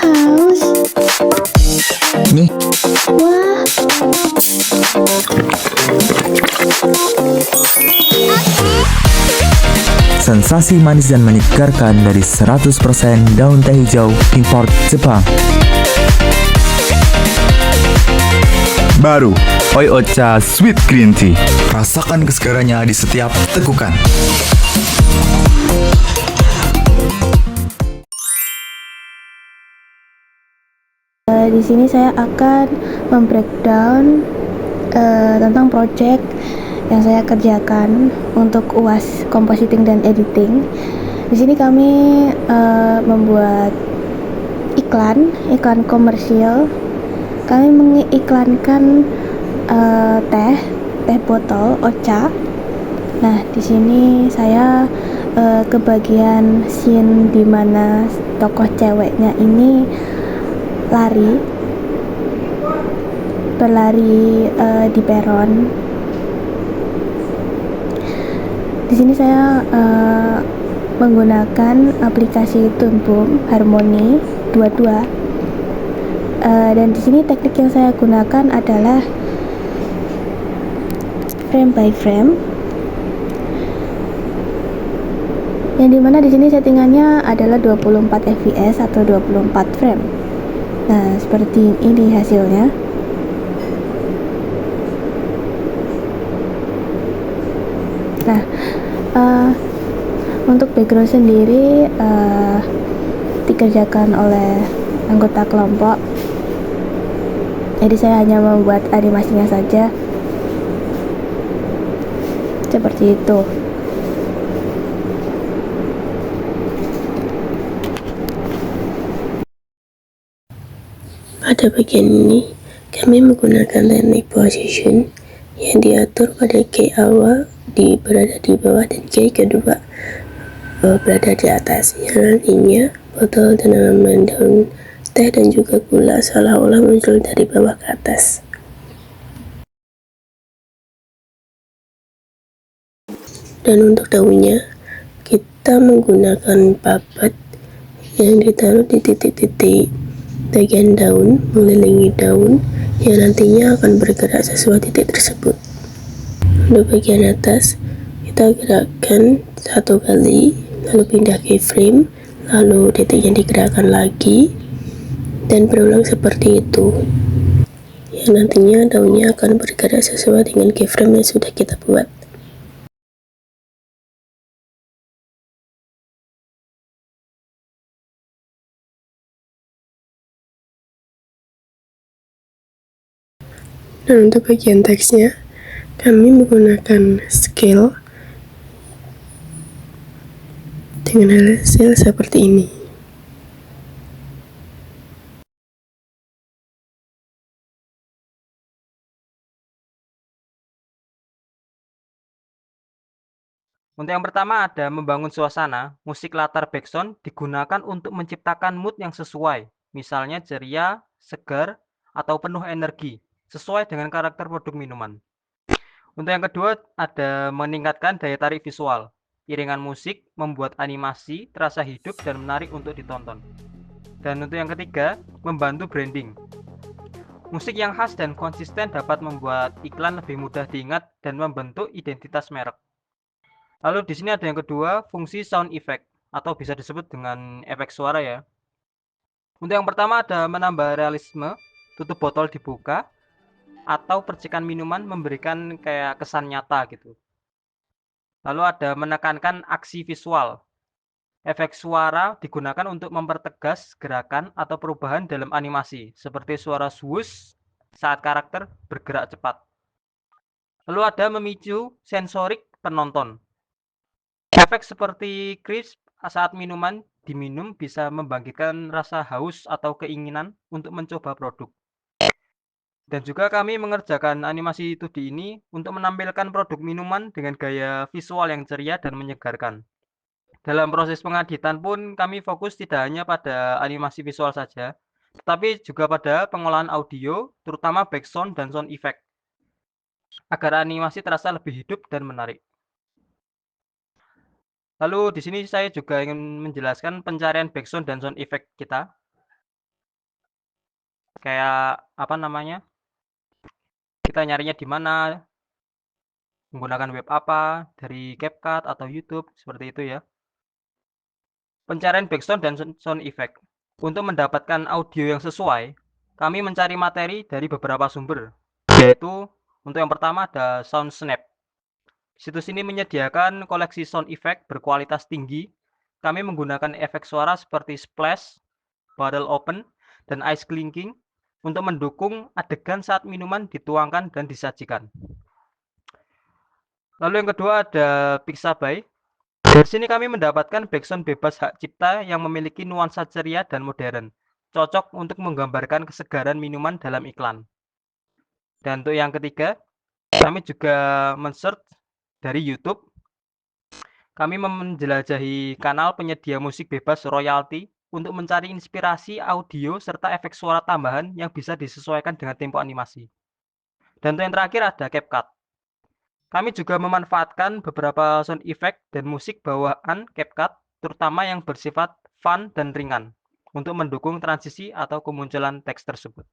Haus. Nih, Wah, sensasi manis dan menyegarkan dari 100% daun teh hijau import Jepang. Baru, Oi Ocha Sweet Green Tea. Rasakan kesegarannya di setiap tegukan. di sini saya akan membreakdown tentang project yang saya kerjakan untuk UAS Compositing dan Editing. Di sini kami membuat iklan komersial. Kami mengiklankan teh botol Ocha. Nah, di sini saya kebagian scene di mana tokoh ceweknya ini berlari di peron. Di sini saya menggunakan aplikasi Tuneboom Harmony 22. Dan di sini teknik yang saya gunakan adalah frame by frame, yang dimana di sini settingannya adalah 24 fps atau 24 frame. Nah, seperti ini hasilnya. Nah, untuk background sendiri dikerjakan oleh anggota kelompok. Jadi saya hanya membuat animasinya saja. Seperti itu. Pada bagian ini, kami menggunakan teknik position yang diatur pada key awal berada di bawah dan key kedua berada di atas, yang nantinya botol tanaman daun teh dan juga gula seolah-olah muncul dari bawah ke atas. Dan untuk daunnya, kita menggunakan papat yang ditaruh di titik-titik bagian daun mengelilingi daun yang nantinya akan bergerak sesuai titik tersebut. Untuk bagian atas, kita gerakkan satu kali, lalu pindah keyframe, lalu titiknya digerakkan lagi, dan berulang seperti itu. Yang nantinya daunnya akan bergerak sesuai dengan keyframe yang sudah kita buat. Dan untuk bagian teksnya, kami menggunakan scale dengan hasil seperti ini. Untuk yang pertama ada membangun suasana, musik latar background digunakan untuk menciptakan mood yang sesuai, misalnya ceria, segar, atau penuh energi, sesuai dengan karakter produk minuman. Untuk yang kedua ada meningkatkan daya tarik visual. Iringan musik membuat animasi terasa hidup dan menarik untuk ditonton. Dan untuk yang ketiga, membantu branding. Musik yang khas dan konsisten dapat membuat iklan lebih mudah diingat dan membentuk identitas merek. Lalu di sini ada yang kedua, fungsi sound effect atau bisa disebut dengan efek suara ya. Untuk yang pertama ada menambah realisme, tutup botol dibuka atau percikan minuman memberikan kayak kesan nyata gitu. Lalu ada menekankan aksi visual. Efek suara digunakan untuk mempertegas gerakan atau perubahan dalam animasi, seperti suara swoosh saat karakter bergerak cepat. Lalu ada memicu sensorik penonton. Efek seperti crisp saat minuman diminum bisa membangkitkan rasa haus atau keinginan untuk mencoba produk. Dan juga kami mengerjakan animasi 2D ini untuk menampilkan produk minuman dengan gaya visual yang ceria dan menyegarkan. Dalam proses pengeditan pun kami fokus tidak hanya pada animasi visual saja, tetapi juga pada pengolahan audio, terutama background dan sound effect, agar animasi terasa lebih hidup dan menarik. Lalu di sini saya juga ingin menjelaskan pencarian background dan sound effect kita. Kayak apa namanya? Kita nyarinya di mana, menggunakan web apa, dari CapCut atau YouTube, seperti itu ya. Pencarian background dan sound effect. Untuk mendapatkan audio yang sesuai, kami mencari materi dari beberapa sumber, yaitu untuk yang pertama ada SoundSnap. Situs ini menyediakan koleksi sound effect berkualitas tinggi. Kami menggunakan efek suara seperti splash, bottle open, dan ice clinking untuk mendukung adegan saat minuman dituangkan dan disajikan. Lalu yang kedua ada Pixabay. Dari sini kami mendapatkan background bebas hak cipta yang memiliki nuansa ceria dan modern, cocok untuk menggambarkan kesegaran minuman dalam iklan. Dan untuk yang ketiga, kami juga men-search dari YouTube. Kami menjelajahi kanal penyedia musik bebas royalti untuk mencari inspirasi audio serta efek suara tambahan yang bisa disesuaikan dengan tempo animasi. Dan untuk yang terakhir ada CapCut. Kami juga memanfaatkan beberapa sound effect dan musik bawaan CapCut, terutama yang bersifat fun dan ringan, untuk mendukung transisi atau kemunculan teks tersebut.